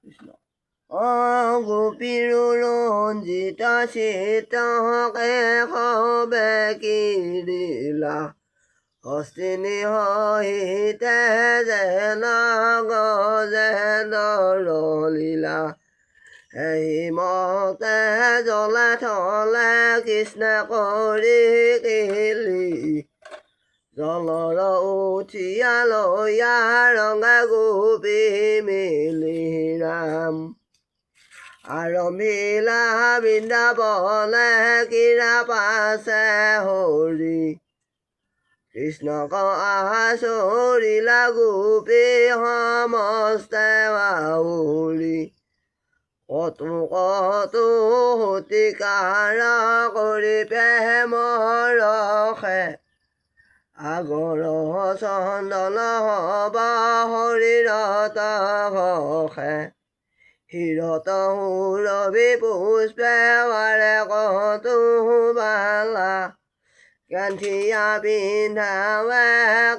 কৃষ্ণ গোপীৰ ৰঞ্জিত চিতকে সবে কিৰিলা হস্তিনী সহিতে যেন গজে দৰলীলা হিমতে জলে থলে কৃষ্ণ কৰি কিলি জলৰ উঠিয়া লৈয়া ৰঙা গোপী মিলি ৰাম আৰম্ভিলা বৃন্দাবনে কিৰা পাছে হৰি কৃষ্ণক আচৰিলা গোপী সমস্তে বাউৰি কতো সতিকাৰ কৰি প্ৰেমৰ ৰসে আগৰ চন্দন হব শৰীৰত ঘষে শিৰত সুৰভি পুষ্পে বাৰে কতো বালা কান্থিয়া পিন্ধাৱে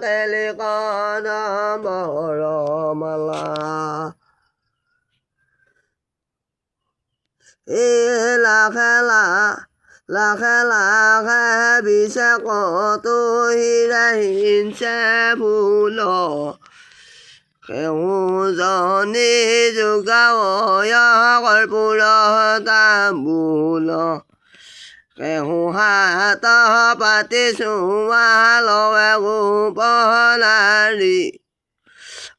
কেলি কদমৰ মালা লাখে লাখে বিছে কতো হীৰে হিঞ্চে ফুল সেউজনী যোগাৱয় কৰ্পূৰ তাম্বুল কেহু হাত পাতি চুমা লৱে গোপনাৰী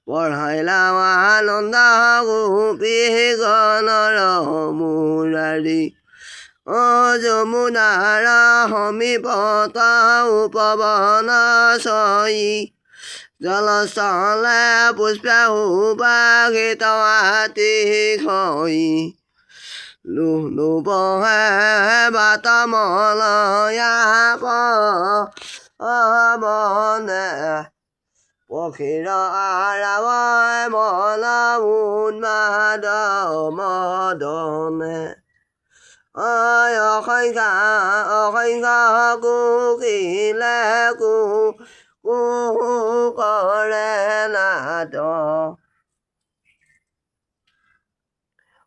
পঢ়াইলা আনন্দ গোপী গণৰ মুৰাৰী যমুনাৰ সমীপত উপবন চয়ি জলস্থলে পুষ্পে সুবাসিত আতি খয়ি লোবহে বাত মলয়া পৱনে পক্ষীৰ আৰাৱ মন উন্মাদ মদনে অসংখ্য কুকিলে কৰে নাদ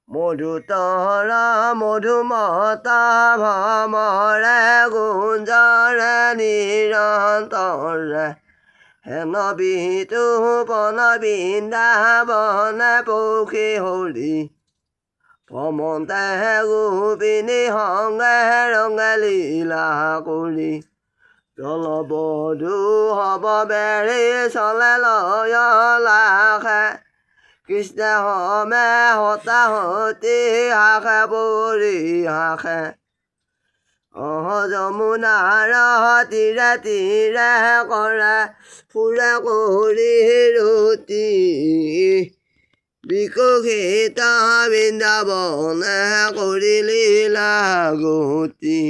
মধুতৰ মধুমত ভ্ৰমৰে গুঞ্জৰে নিৰন্তৰে হেন বিতু পন বৃন্দাবনে পক্ষী হৰি ভ্ৰমন্তে গোপিনী সংগে ৰঙে লীলা কৰি জলবধূ হব বেৰি চলে লয় লাখে কৃষ্ণ হমে হতাহতি হাসে পৰি হাসে যমুনাৰ তীৰে তীৰে কৰে ফুৰে কৰি ৰুতি বিকশিত বৃন্দাবনে কৰি লীলা গতি